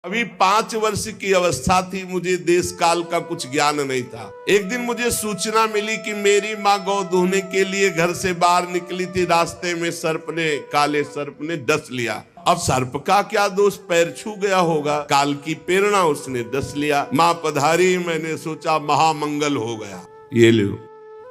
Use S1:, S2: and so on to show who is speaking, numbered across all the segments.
S1: अभी 5 वर्ष की अवस्था थी, मुझे देश काल का कुछ ज्ञान नहीं था। एक दिन मुझे सूचना मिली कि मेरी माँ गौ दूहने के लिए घर से बाहर निकली थी। रास्ते में काले सर्प ने डस लिया। अब सर्प का क्या दोष, पैर छू गया होगा, काल की प्रेरणा, उसने डस लिया। माँ पधारी, मैंने सोचा महामंगल हो गया। ये लो,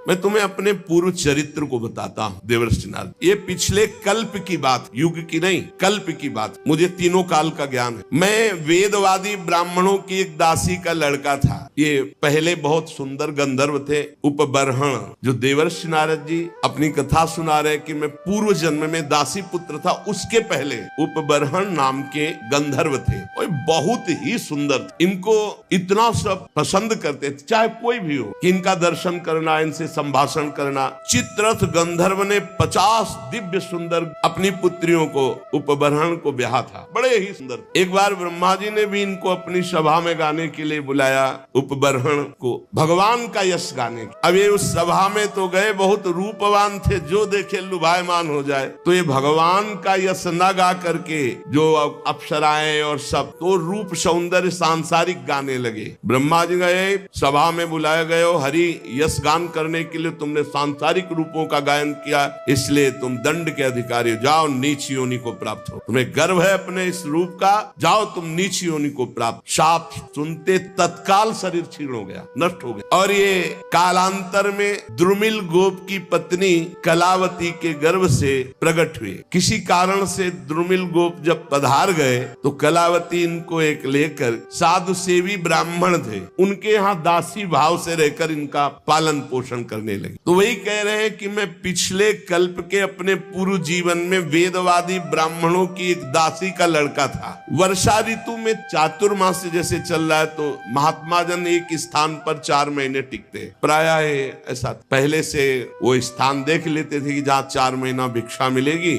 S1: मैं तुम्हें अपने पूर्व चरित्र को बताता हूँ देवर्षि नारद। ये पिछले कल्प की बात, युग की नहीं, कल्प की बात। मुझे तीनों काल का ज्ञान है। मैं वेदवादी ब्राह्मणों की एक दासी का लड़का था। ये पहले बहुत सुंदर गंधर्व थे, उपबर्हण, जो देवर्षि नारद जी अपनी कथा सुना रहे कि मैं पूर्व जन्म में दासी पुत्र था, उसके पहले उपबर्हण नाम के गंधर्व थे और बहुत ही सुंदर। इनको इतना सब पसंद करते थे, चाहे कोई भी हो, कि इनका दर्शन करना, इनसे संभाषण करना। चित्ररथ गंधर्व ने 50 दिव्य सुंदर अपनी पुत्रियों को, उपबर्हण को ब्याहा था, बड़े ही सुंदर। एक बार ब्रह्मा जी ने भी इनको अपनी सभा में गाने के लिए बुलाया, उपबर्हण को, भगवान का यश गाने। अब ये उस सभा में तो गए, बहुत रूपवान थे, जो देखे लुभायमान हो जाए। तो ये भगवान का यश न गा करके जो अप्सराएं और सब तो रूप सौंदर्य सांसारिक गाने लगे। ब्रह्मा जी गए, सभा में बुलाए गए, हरि यश गान करने के लिए तुमने सांसारिक रूपों का गायन किया, इसलिए तुम दंड के अधिकारी हो, जाओ नीच योनि को प्राप्त हो। तुम्हें गर्व है अपने इस रूप का, जाओ तुम नीच योनि को प्राप्त। शाप सुनते तत्काल शरीर क्षीण हो गया, नष्ट हो गया। और ये कालांतर में द्रुमिल गोप की पत्नी कलावती के गर्भ से प्रकट हुए। किसी कारण से द्रुमिल गोप जब पधार गए तो कलावती इनको एक लेकर, साधु सेवी ब्राह्मण थे, उनके यहाँ दासी भाव से रहकर इनका पालन पोषण करने लगे। तो वही कह रहे हैं कि मैं पिछले कल्प के अपने पूर्व जीवन में वेदवादी ब्राह्मणों की एक दासी का लड़का था। वर्षा ऋतु में चातुर्मास जैसे चल रहा है तो महात्मा जन एक स्थान पर 4 महीने टिकते, प्रायः ऐसा पहले से वो स्थान देख लेते थे कि जहाँ 4 महीना भिक्षा मिलेगी,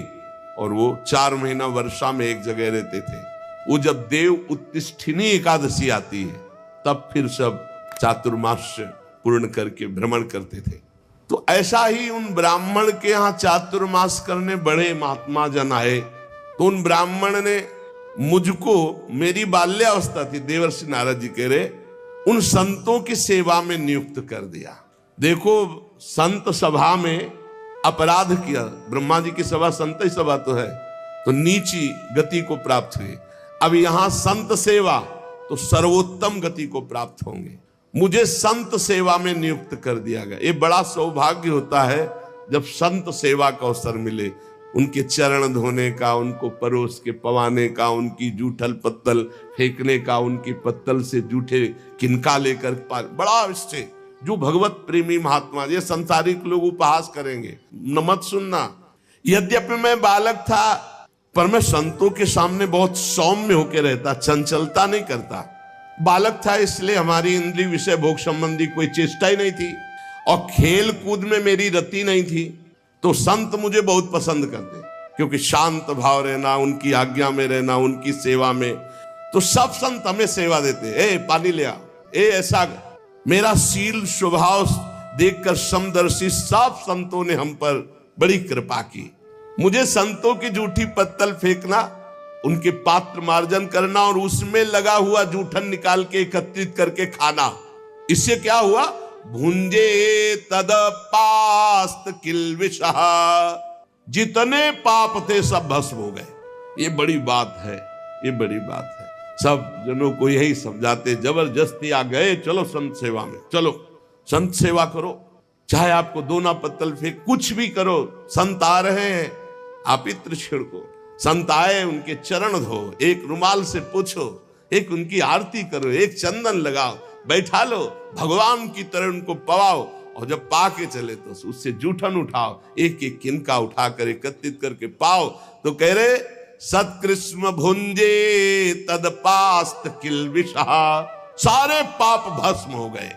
S1: और वो 4 महीना वर्षा में एक जगह रहते थे। वो जब देव उत्तिष्ठिनी एकादशी आती है तब फिर सब चातुर्मास पूर्ण करके भ्रमण करते थे। तो ऐसा ही उन ब्राह्मण के यहाँ चातुर्मास करने बड़े महात्मा जन आए। तो उन ब्राह्मण ने मुझको, मेरी बाल्यावस्था थी, देवर्षि नारद जी कह रहे, उन संतों की सेवा में नियुक्त कर दिया। देखो, संत सभा में अपराध किया, ब्रह्मा जी की सभा संत ही सभा तो है, तो नीची गति को प्राप्त हुए। अब यहां संत सेवा तो सर्वोत्तम गति को प्राप्त होंगे। मुझे संत सेवा में नियुक्त कर दिया गया। ये बड़ा सौभाग्य होता है जब संत सेवा का अवसर मिले, उनके चरण धोने का, उनको परोस के पवाने का, उनकी जूठल पत्तल फेंकने का, उनकी पत्तल से जूठे किनका लेकर, बड़ा इससे जो भगवत प्रेमी महात्मा, ये संसारिक लोग उपहास करेंगे, न मत सुनना। यद्यपि मैं बालक था पर मैं संतों के सामने बहुत सौम्य होकर रहता, चंचलता नहीं करता। बालक था इसलिए हमारी इंद्रिय विषय भोग संबंधी कोई चेष्टा ही नहीं थी, और खेल कूद में मेरी रति नहीं थी। तो संत मुझे बहुत पसंद करते, क्योंकि शांत भाव रहना, उनकी आज्ञा में रहना, उनकी सेवा में। तो सब संत हमें सेवा देते, ए पानी ले आ, ए ऐसा। मेरा शील स्वभाव देखकर समदर्शी सब संतों ने हम पर बड़ी कृपा की। मुझे संतों की जूठी पत्तल फेंकना, उनके पात्र मार्जन करना और उसमें लगा हुआ जूठन निकाल के एकत्रित करके खाना, इससे क्या हुआ, भुंजे तद पास्त किल्बिषः, जितने पाप थे सब भस्म हो गए। ये बड़ी बात है, ये बड़ी बात है। सब जनों को यही समझाते, जबरदस्ती आ गए, चलो संत सेवा में, चलो संत सेवा करो, चाहे आपको दोना पत्तल फेंक, कुछ भी करो, संत आ रहे हैं, आप इत्र छिड़को। संत आए, उनके चरण धो, एक रुमाल से पूछो, एक उनकी आरती करो, एक चंदन लगाओ, बैठा लो, भगवान की तरह उनको पवाओ, और जब पाके चले तो उससे जूठन उठाओ, एक एक किनका उठाकर एकत्रित करके पाओ। तो कह रहे, सत्कृष्ण भुंजे तदपास्त किल्बिषः, सारे पाप भस्म हो गए।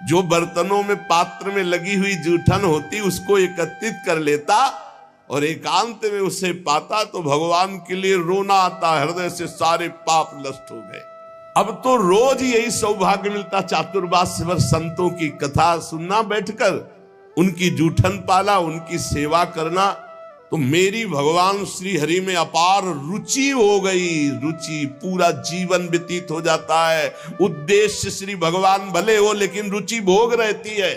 S1: जो बर्तनों में, पात्र में लगी हुई जूठन होती, उसको एकत्रित कर लेता और एकांत में उसे पाता तो भगवान के लिए रोना आता, हृदय से सारे पाप नष्ट हो गए। अब तो रोज यही सौभाग्य मिलता, चातुर्मास भर संतों की कथा सुनना, बैठकर उनकी जूठन पाला, उनकी सेवा करना। तो मेरी भगवान श्री हरि में अपार रुचि हो गई। रुचि, पूरा जीवन व्यतीत हो जाता है। उद्देश्य श्री भगवान भले हो, लेकिन रुचि भोग रहती है,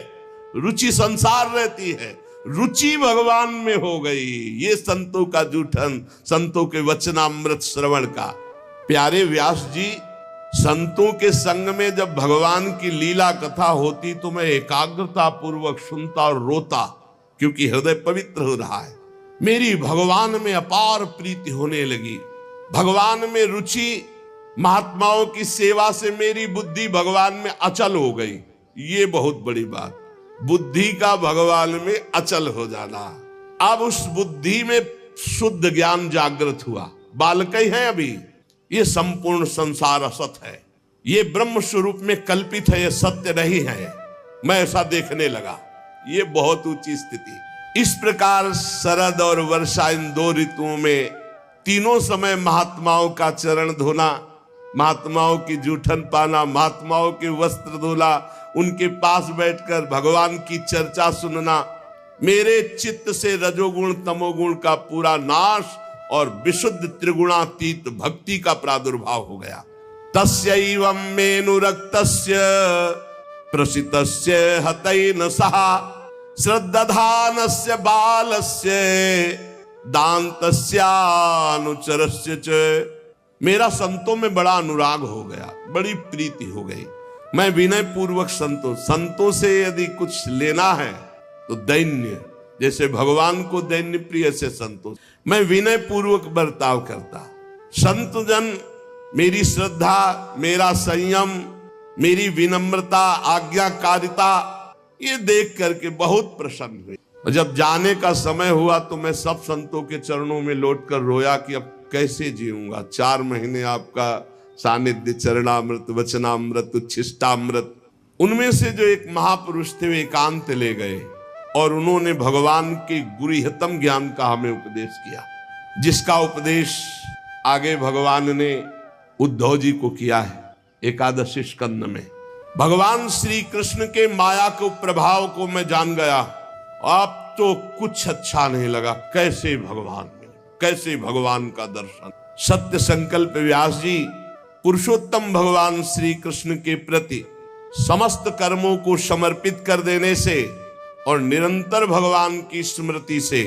S1: रुचि संसार रहती है। रुचि भगवान में हो गई। ये संतों का जूठन, संतों के वचनामृत श्रवण का। प्यारे व्यास जी, संतों के संग में जब भगवान की लीला कथा होती तो मैं एकाग्रता पूर्वक सुनता और रोता, क्योंकि हृदय पवित्र हो रहा है। मेरी भगवान में अपार प्रीति होने लगी, भगवान में रुचि। महात्माओं की सेवा से मेरी बुद्धि भगवान में अचल हो गई। ये बहुत बड़ी बात, बुद्धि का भगवान में अचल हो जाना। अब उस बुद्धि में शुद्ध ज्ञान जागृत हुआ। बालक ही है अभी, ये संपूर्ण संसार असत है, ये ब्रह्म स्वरूप में कल्पित है, ये सत्य नहीं है। मैं ऐसा देखने लगा। ये बहुत ऊंची स्थिति। इस प्रकार शरद और वर्षा, इन दो ऋतुओं में तीनों समय महात्माओं का चरण धोना, महात्माओं की जूठन पाना, महात्माओं के वस्त्र धोना, उनके पास बैठकर भगवान की चर्चा सुनना, मेरे चित्त से रजोगुण तमोगुण का पूरा नाश और विशुद्ध त्रिगुणातीत भक्ति का प्रादुर्भाव हो गया। तस्यैवं मेनुरक्तस्य प्रसितस्य हतैन सहा श्रद्धानस्य बालस्य दान्तस्य अनुचरस्य च। मेरा संतों में बड़ा अनुराग हो गया, बड़ी प्रीति हो गई। मैं विनय पूर्वक संतों से यदि कुछ लेना है तो दैन्य, जैसे भगवान को दैन्य प्रिय से संतों, मैं विनय पूर्वक बर्ताव करता। संत जन मेरी श्रद्धा, मेरा संयम, मेरी विनम्रता, आज्ञाकारिता, ये देख करके बहुत प्रसन्न हुए। जब जाने का समय हुआ तो मैं सब संतों के चरणों में लौटकर रोया कि अब कैसे जीऊंगा। 4 महीने आपका सानिध्य, चरणामृत, वचनामृत, उच्छिष्टामृत, उनमें से जो एक महापुरुष थे वे एकांत ले गए और उन्होंने भगवान के गुरुहितम ज्ञान का हमें उपदेश किया, जिसका उपदेश आगे भगवान ने उद्धव जी को किया है एकादशी स्कंद में। भगवान श्री कृष्ण के माया के प्रभाव को मैं जान गया। अब तो कुछ अच्छा नहीं लगा। कैसे भगवान मिले, कैसे भगवान का दर्शन। सत्य संकल्प व्यास जी पुरुषोत्तम भगवान श्री कृष्ण के प्रति समस्त कर्मों को समर्पित कर देने से और निरंतर भगवान की स्मृति से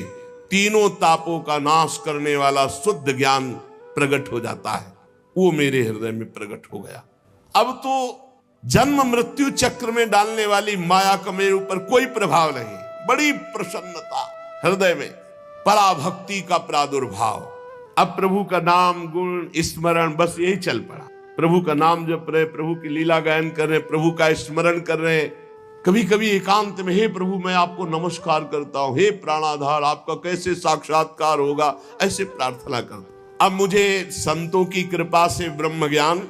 S1: तीनों तापों का नाश करने वाला शुद्ध ज्ञान प्रकट हो जाता है। वो मेरे हृदय में प्रकट हो गया। अब तो जन्म मृत्यु चक्र में डालने वाली माया का मेरे ऊपर कोई प्रभाव नहीं। बड़ी प्रसन्नता हृदय में, पराभक्ति का प्रादुर्भाव। अब प्रभु का नाम गुण स्मरण बस यही चल पड़ा। प्रभु का नाम जप रहे, प्रभु की लीला गायन कर रहे, प्रभु का स्मरण कर रहे। कभी कभी एकांत में, हे प्रभु मैं आपको नमस्कार करता हूं, हे प्राणाधार आपका कैसे साक्षात्कार होगा, ऐसे प्रार्थना करता। अब मुझे संतों की कृपा से ब्रह्म ज्ञान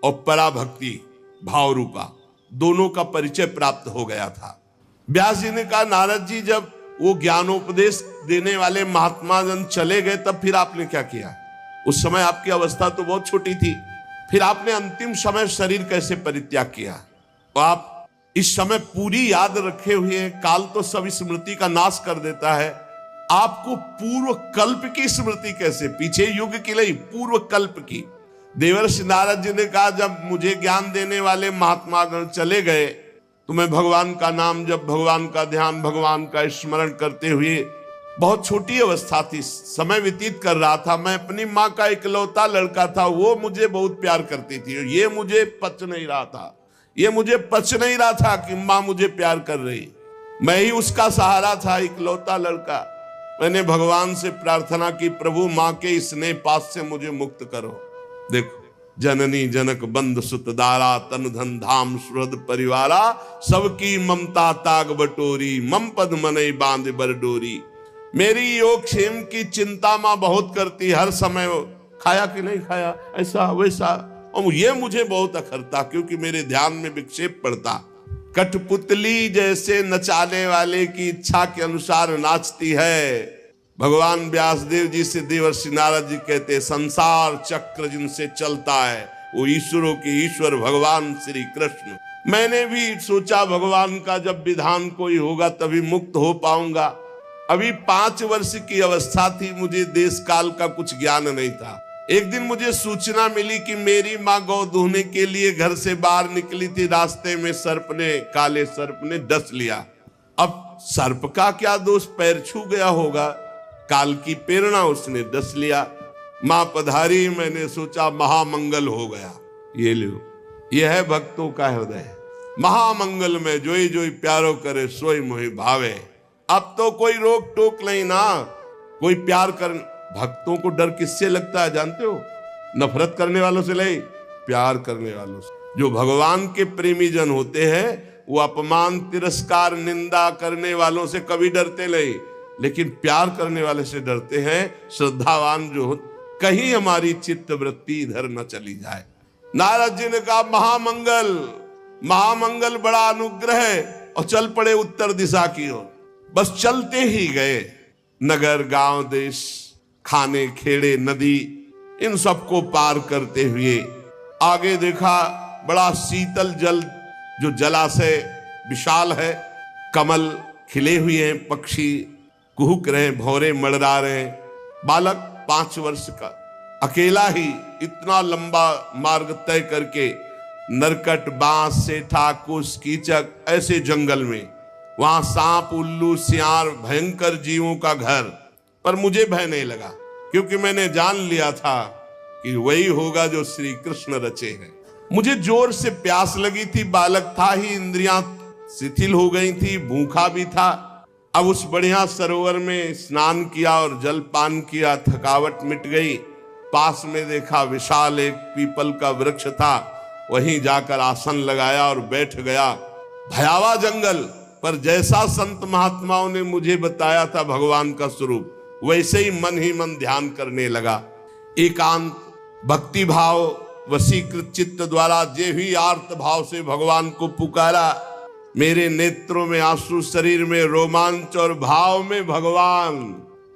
S1: और पराभक्ति भाव रूपा दोनों का परिचय प्राप्त हो गया था। व्यास जी ने कहा, नारद जी जब वो ज्ञानोपदेश देने वाले महात्मा जन चले गए तब फिर आपने क्या किया? उस समय आपकी अवस्था तो बहुत छोटी थी, फिर आपने अंतिम समय शरीर कैसे परित्याग किया? तो आप इस समय पूरी याद रखे हुए हैं। काल तो सब स्मृति का नाश कर देता है। आपको पूर्व कल्प की स्मृति कैसे? पीछे युग की नहीं, पूर्व कल्प की। देवर्षि नारद जी ने कहा, जब मुझे ज्ञान देने वाले महात्मा गण चले गए तो मैं भगवान का नाम जब, भगवान का ध्यान, भगवान का स्मरण करते हुए, बहुत छोटी अवस्था थी, समय व्यतीत कर रहा था। मैं अपनी माँ का इकलौता लड़का था, वो मुझे बहुत प्यार करती थी। ये मुझे पच नहीं रहा था, ये मुझे पच नहीं रहा था कि माँ मुझे प्यार कर रही। मैं ही उसका सहारा था, इकलौता लड़का। मैंने भगवान से प्रार्थना की, प्रभु माँ के स्नेह पास से मुझे मुक्त करो। देखो, जननी जनक बंध सुत दारा, तन धन धाम सुहृद परिवारा, सबकी ममता ताग बटोरी, मम पद मनई बांध बरडोरी। मेरी योग क्षेम की चिंता माँ बहुत करती, हर समय खाया कि नहीं खाया, ऐसा वैसा, और ये मुझे बहुत अखरता क्योंकि मेरे ध्यान में विक्षेप पड़ता। कठपुतली जैसे नचाने वाले की इच्छा के अनुसार नाचती है। भगवान व्यासदेव जी से देवर्षि नारद जी कहते, संसार चक्र जिनसे चलता है वो ईश्वरों के ईश्वर भगवान श्री कृष्ण। मैंने भी सोचा भगवान का जब विधान कोई होगा तभी मुक्त हो पाऊंगा। अभी 5 वर्ष की अवस्था थी, मुझे देश काल का कुछ ज्ञान नहीं था। एक दिन मुझे सूचना मिली कि मेरी माँ गौ दूहने के लिए घर से बाहर निकली थी। रास्ते में काले सर्प ने डस लिया। अब सर्प का क्या दोष, पैर छू गया होगा, काल की प्रेरणा, उसने डस लिया। माँ पधारी, मैंने सोचा महामंगल हो गया। ये लो, यह है भक्तों का हृदय। महामंगल में जोई जोई प्यारो करे सोई मोहि भावे। अब तो कोई रोक टोक नहीं ना, कोई प्यार कर। भक्तों को डर किससे लगता है जानते हो? नफरत करने वालों से नहीं, प्यार करने वालों से। जो भगवान के प्रेमी जन होते हैं वो अपमान, तिरस्कार, निंदा करने वालों से कभी डरते नहीं, लेकिन प्यार करने वाले से डरते हैं। श्रद्धावान जो हो, कहीं हमारी चित्त वृत्ति इधर न चली जाए। नारद जी ने कहा महामंगल, महामंगल बड़ा अनुग्रह है, और चल पड़े उत्तर दिशा की ओर। बस चलते ही गए। नगर, गांव, देश, खाने, खेड़े, नदी, इन सबको पार करते हुए आगे देखा बड़ा शीतल जल, जो जलाशय विशाल है, कमल खिले हुए हैं, पक्षी कुहुक रहे, भौरे मड़रा रहे। बालक 5 वर्ष का अकेला ही इतना लंबा मार्ग तय करके, नरकट, बांस, सेठा, कुश, कीचक, ऐसे जंगल में, वहां सांप, उल्लू, सियार, भयंकर जीवों का घर। पर मुझे भय नहीं लगा, क्योंकि मैंने जान लिया था कि वही होगा जो श्री कृष्ण रचे हैं। मुझे जोर से प्यास लगी थी, बालक था ही, इंद्रियां शिथिल हो गई थी, भूखा भी था। अब उस बढ़िया सरोवर में स्नान किया और जल पान किया, थकावट मिट गई। पास में देखा विशाल एक पीपल का वृक्ष था, वहीं जाकर आसन लगाया और बैठ गया। भयावह जंगल, पर जैसा संत महात्माओं ने मुझे बताया था भगवान का स्वरूप, वैसे ही मन ध्यान करने लगा। एकांत, भक्ति भाव, वशीकृत चित्त द्वारा जे भी आर्त भाव से भगवान को पुकारा, मेरे नेत्रों में आंसू, शरीर में रोमांच, और भाव में भगवान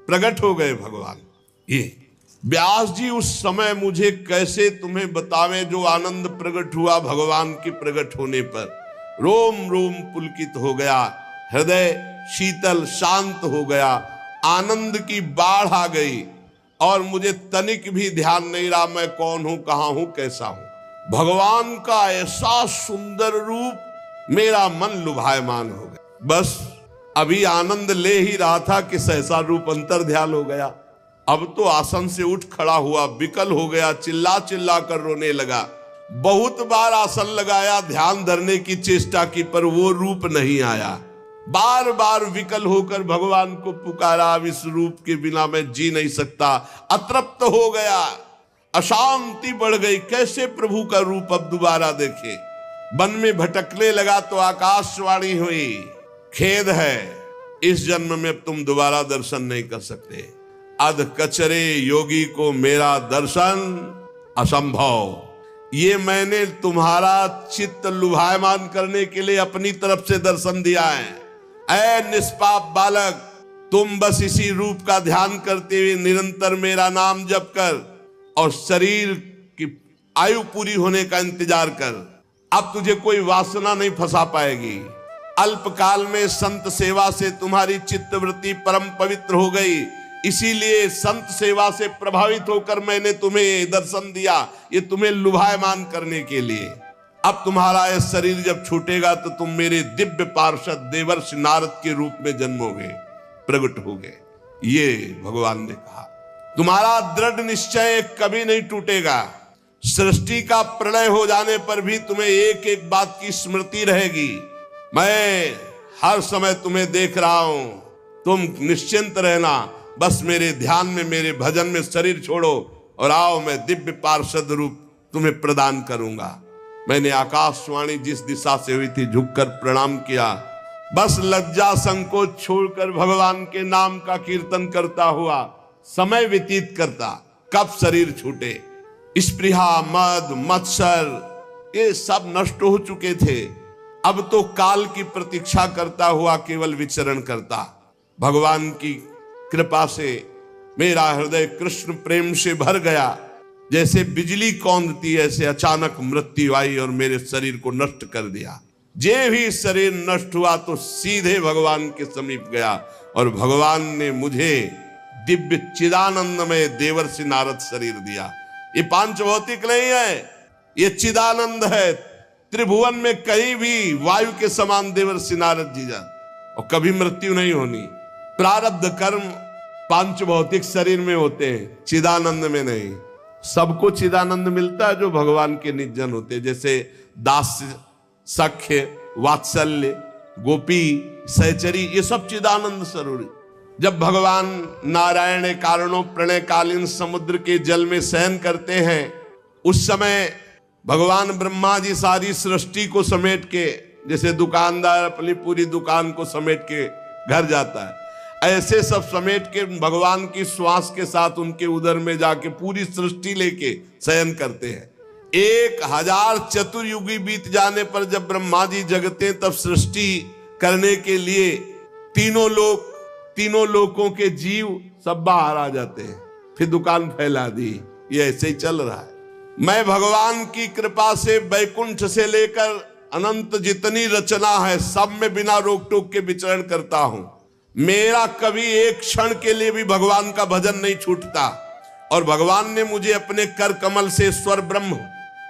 S1: प्रकट हो गए। भगवान, ये व्यास जी उस समय मुझे कैसे तुम्हें बतावें जो आनंद प्रकट हुआ भगवान के प्रकट होने पर। रोम रोम पुलकित हो गया, हृदय शीतल शांत हो गया, आनंद की बाढ़ आ गई, और मुझे तनिक भी ध्यान नहीं रहा मैं कौन हूं, कहां हूं, कैसा हूं। भगवान का ऐसा सुंदर रूप, मेरा मन लुभायमान हो गया। बस अभी आनंद ले ही रहा था कि सहसा रूप अंतर ध्यान हो गया। अब तो आसन से उठ खड़ा हुआ, विकल हो गया, चिल्ला चिल्ला कर रोने लगा। बहुत बार आसन लगाया, ध्यान धरने की चेष्टा की, पर वो रूप नहीं आया। बार बार विकल होकर भगवान को पुकारा, अब इस रूप के बिना मैं जी नहीं सकता। अतृप्त हो गया, अशांति बढ़ गई, कैसे प्रभु का रूप अब दोबारा देखे। वन में भटकने लगा तो आकाशवाणी हुई, खेद है, इस जन्म में अब तुम दोबारा दर्शन नहीं कर सकते। अध कचरे योगी को मेरा दर्शन असंभव। ये मैंने तुम्हारा चित्त लुभायमान करने के लिए अपनी तरफ से दर्शन दिया है। ऐ निष्पाप बालक, तुम बस इसी रूप का ध्यान करते हुए निरंतर मेरा नाम जप कर और शरीर की आयु पूरी होने का इंतजार कर। अब तुझे कोई वासना नहीं फंसा पाएगी। अल्पकाल में संत सेवा से तुम्हारी चित्तवृत्ति परम पवित्र हो गई, इसीलिए संत सेवा से प्रभावित होकर मैंने तुम्हें दर्शन दिया, ये तुम्हें लुभायमान करने के लिए। अब तुम्हारा यह शरीर जब छूटेगा तो तुम मेरे दिव्य पार्षद देवर्षि नारद के रूप में जन्मोगे, प्रकट होगे। ये भगवान ने कहा। तुम्हारा दृढ़ निश्चय कभी नहीं टूटेगा। सृष्टि का प्रलय हो जाने पर भी तुम्हें एक एक बात की स्मृति रहेगी। मैं हर समय तुम्हें देख रहा हूं, तुम निश्चिंत रहना। बस मेरे ध्यान में, मेरे भजन में शरीर छोड़ो और आओ, मैं दिव्य पार्षद रूप तुम्हें प्रदान करूंगा। मैंने आकाशवाणी जिस दिशा से हुई थी झुककर प्रणाम किया। बस लज्जा संकोच छोड़कर भगवान के नाम का कीर्तन करता हुआ समय व्यतीत करता। कब शरीर छूटे। स्पृहा, मद, मत्सर ये सब नष्ट हो चुके थे। अब तो काल की प्रतीक्षा करता हुआ केवल विचरण करता। भगवान की कृपा से मेरा हृदय कृष्ण प्रेम से भर गया। जैसे बिजली कौंधती ऐसे अचानक मृत्यु आई और मेरे शरीर को नष्ट कर दिया। जे भी शरीर नष्ट हुआ तो सीधे भगवान के समीप गया और भगवान ने मुझे दिव्य चिदानंदमय देवर्षि नारद शरीर दिया। ये पांच भौतिक नहीं है, ये चिदानंद है। त्रिभुवन में कहीं भी वायु के समान देवर्षि नारद जी जा, और कभी मृत्यु नहीं होनी। प्रारब्ध कर्म पांच भौतिक शरीर में होते हैं, चिदानंद में नहीं। सबको चिदानंद मिलता है जो भगवान के निजन होते हैं, जैसे दास्य, सख्य, वात्सल्य, गोपी, सहचरी, ये सब चिदानंद स्वरूप। जब भगवान नारायण कारणों प्रणयकालीन समुद्र के जल में शयन करते हैं, उस समय भगवान ब्रह्मा जी सारी सृष्टि को समेट के, जैसे दुकानदार अपनी पूरी दुकान को समेट के घर जाता है, ऐसे सब समेट के भगवान की श्वास के साथ उनके उदर में जाके पूरी सृष्टि लेके शयन करते हैं। 1000 चतुर्युगी बीत जाने पर जब ब्रह्मा जी जगते, तब सृष्टि करने के लिए तीनों लोकों के जीव सब बाहर आ जाते हैं। फिर दुकान फैला दी। ये ऐसे ही चल रहा है। मैं भगवान की कृपा से वैकुंठ से लेकर अनंत जितनी रचना है, सब में बिना रोक टोक के विचरण करता हूं। मेरा कभी एक क्षण के लिए भी भगवान का भजन नहीं छूटता। और भगवान ने मुझे अपने कर कमल से स्वर ब्रह्म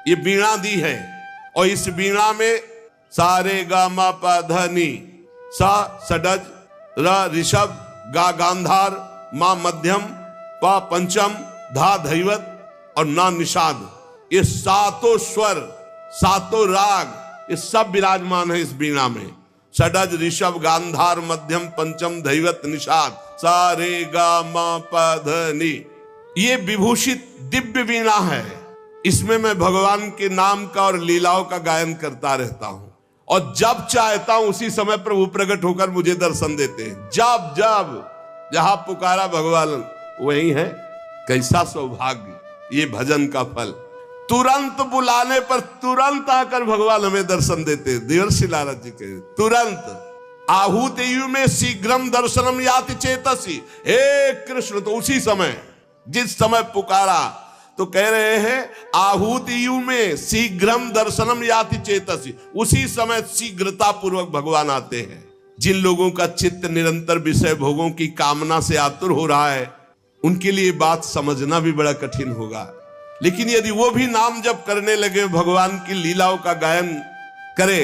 S1: ये वीणा दी है, और इस वीणा में सारे गा मा पा ध नी, सा षडज, र ऋषभ, गा गांधार, मा मध्यम, पा पंचम, धा धैवत और ना निषाद, ये सातों स्वर, सातों राग, ये सब विराजमान है इस वीणा में। षडज, ऋषभ, गांधार, मध्यम, पंचम, धैवत, निषाद, सारे गा मा पा ध नी, ये विभूषित दिव्य वीणा है। इसमें मैं भगवान के नाम का और लीलाओं का गायन करता रहता हूं, और जब चाहता हूं उसी समय प्रभु प्रकट होकर मुझे दर्शन देते हैं। जब जब जहां पुकारा भगवान वही है। कैसा सौभाग्य ये भजन का फल। तुरंत बुलाने पर तुरंत आकर भगवान हमें दर्शन देते। देवर्षि नारद जी के तुरंत आहूत यु में शीघ्रम दर्शनम याति चेतसी, हे कृष्ण। तो उसी समय, जिस समय पुकारा, तो कह रहे हैं आहूत यु में शीघ्रम दर्शनम याति चेतसी, उसी समय शीघ्रता पूर्वक भगवान आते हैं। जिन लोगों का चित्त निरंतर विषय भोगों की कामना से आतुर हो रहा है, उनके लिए बात समझना भी बड़ा कठिन होगा। लेकिन यदि वो भी नाम जप करने लगे, भगवान की लीलाओं का गायन करे,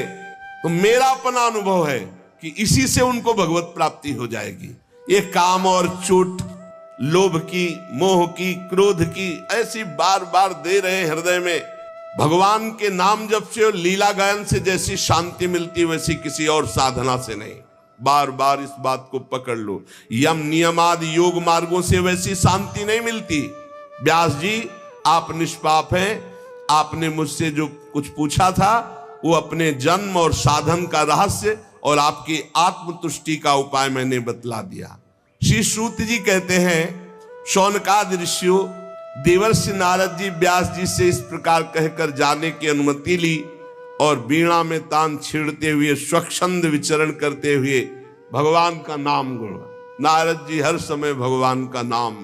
S1: तो मेरा अपना अनुभव है कि इसी से उनको भगवत प्राप्ति हो जाएगी। ये काम और चोट, लोभ की, मोह की, क्रोध की ऐसी बार बार दे रहे हृदय में, भगवान के नाम जप से और लीला गायन से जैसी शांति मिलती है, वैसी किसी और साधना से नहीं। बार बार इस बात को पकड़ लो। यम नियम आदि योग मार्गों से वैसी शांति नहीं मिलती। व्यास जी, आप निष्पाप हैं। आपने मुझसे जो कुछ पूछा था वो अपने जन्म और साधन का रहस्य और आपकी आत्मतुष्टि का उपाय मैंने बतला दिया। श्री सूत जी कहते हैं, शौनकादि ऋषियों देवर्षि नारद जी व्यास जी से इस प्रकार कहकर जाने की अनुमति ली, और वीणा में तान छेड़ते हुए स्वच्छंद विचरण करते हुए भगवान का नाम गुण। नारद जी हर समय भगवान का नाम,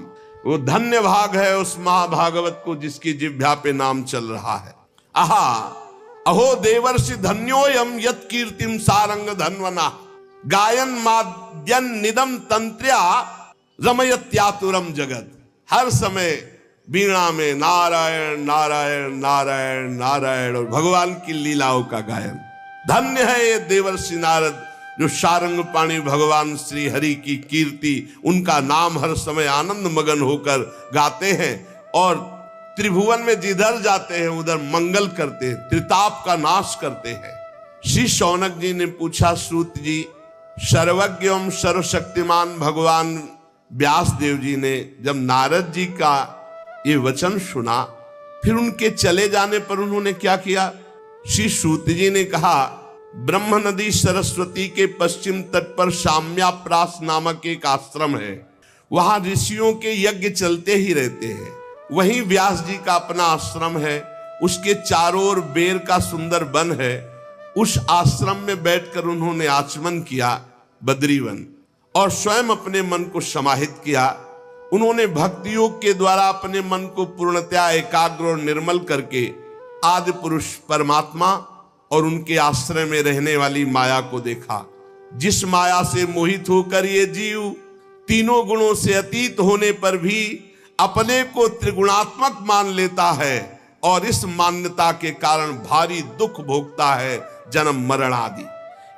S1: वो धन्य भाग है उस महाभागवत को जिसकी जिह्वा पे नाम चल रहा है। आहा अहो देवर्षि धन्योयम यत् कीर्तिम सारंग धन्वना, गायन माद्यन निदम तंत्र्या रमयत्यातुरम जगत। हर समय वीणा में नारायण नारायण नारायण नारायण और भगवान की लीलाओं का गायन। धन्य है ये देवर्षि नारद जो सारंग पाणी भगवान श्री हरि की कीर्ति, उनका नाम हर समय आनंद मगन होकर गाते हैं, और त्रिभुवन में जिधर जाते हैं उधर मंगल करते हैं, त्रिताप का नाश करते हैं। श्री शौनक जी ने पूछा, सूत जी, सर्वज्ञ एवं सर्वशक्तिमान भगवान व्यास देव जी ने जब नारद जी का ये वचन सुना, फिर उनके चले जाने पर उन्होंने क्या किया? श्री सूत जी ने कहा, ब्रह्म नदी सरस्वती के पश्चिम तट पर शाम्याप्रास नामक एक आश्रम है। वहां ऋषियों के यज्ञ चलते ही रहते हैं। वहीं व्यास जी का अपना आश्रम है। उसके चारों ओर बेर का सुंदर वन है। उस आश्रम में बैठकर उन्होंने आचमन किया, बद्रीवन, और स्वयं अपने मन को समाहित किया। उन्होंने भक्ति योग के द्वारा अपने मन को पूर्णतया एकाग्र और निर्मल करके आदि पुरुष परमात्मा और उनके आश्रय में रहने वाली माया को देखा। जिस माया से मोहित होकर ये जीव तीनों गुणों से अतीत होने पर भी अपने को त्रिगुणात्मक मान लेता है और इस मान्यता के कारण भारी दुख भोगता है, जन्म मरण आदि।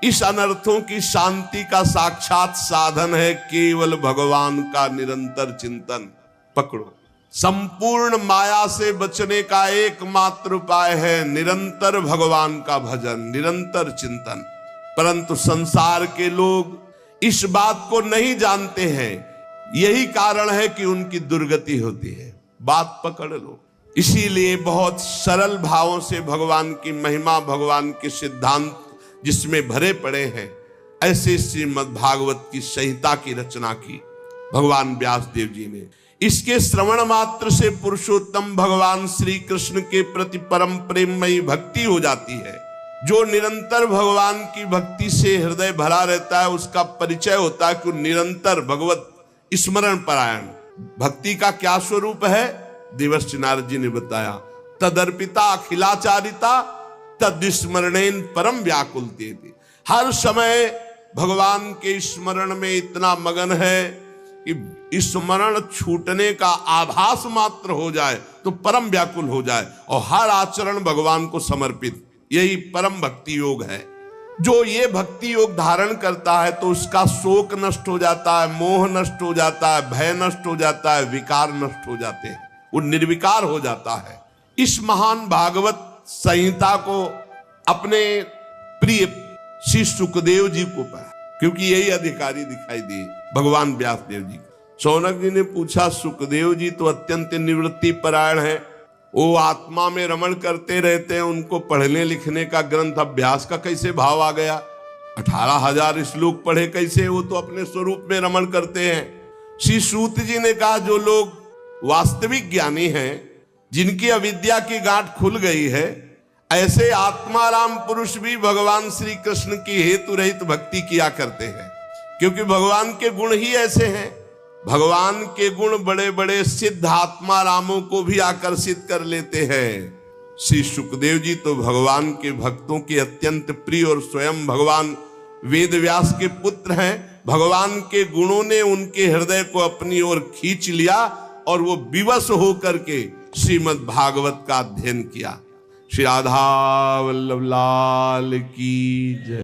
S1: इस अनर्थों की शांति का साक्षात साधन है केवल भगवान का निरंतर चिंतन। पकड़ो, संपूर्ण माया से बचने का एकमात्र उपाय है निरंतर भगवान का भजन, निरंतर चिंतन। परंतु संसार के लोग इस बात को नहीं जानते हैं, यही कारण है कि उनकी दुर्गति होती है। बात पकड़ लो। इसीलिए बहुत सरल भावों से भगवान की महिमा, भगवान के सिद्धांत जिसमें भरे पड़े हैं, ऐसे श्रीमद् भागवत की संहिता की रचना की भगवान व्यास देव जी ने। इसके श्रवण मात्र से पुरुषोत्तम भगवान श्री कृष्ण के प्रति परम प्रेममयी भक्ति हो जाती है। जो निरंतर भगवान की भक्ति से हृदय भरा रहता है, उसका परिचय होता है कि निरंतर भगवत स्मरण परायण। भक्ति का क्या स्वरूप है? देवर्षि नारद जी ने बताया, तदर्पिता अखिलाचारिता तद स्मरणेन परम व्याकुलते। हर समय भगवान के स्मरण में इतना मगन है कि स्मरण छूटने का आभास मात्र हो जाए तो परम व्याकुल हो जाए, और हर आचरण भगवान को समर्पित। यही परम भक्ति योग है। जो ये भक्ति योग धारण करता है तो उसका शोक नष्ट हो जाता है, मोह नष्ट हो जाता है, भय नष्ट हो जाता है, विकार नष्ट हो जाते हैं, वो निर्विकार हो जाता है। इस महान भागवत संहिता को अपने प्रिय श्री सुखदेव जी को पाया, क्योंकि यही अधिकारी दिखाई दिए भगवान व्यास देव जी। शौनक जी ने पूछा, सुखदेव जी तो अत्यंत निवृत्ति परायण है, वो आत्मा में रमण करते रहते हैं, उनको पढ़ने लिखने का ग्रंथ अभ्यास का कैसे भाव आ गया? 18,000 श्लोक पढ़े कैसे? वो तो अपने स्वरूप में रमण करते हैं। श्री सूत जी ने कहा, जो लोग वास्तविक ज्ञानी हैं, जिनकी अविद्या की गांठ खुल गई है, ऐसे आत्माराम पुरुष भी भगवान श्री कृष्ण की हेतु रहित भक्ति किया करते हैं, क्योंकि भगवान के गुण ही ऐसे हैं। भगवान के गुण बड़े बड़े सिद्ध आत्मारामों को भी आकर्षित कर लेते हैं। श्री सुखदेव जी तो भगवान के भक्तों के अत्यंत प्रिय और स्वयं भगवान वेद व्यास के पुत्र हैं। भगवान के गुणों ने उनके हृदय को अपनी ओर खींच लिया और वो विवश होकर के श्रीमद् भागवत का अध्ययन किया। श्री राधा वल्लभ लाल की जय।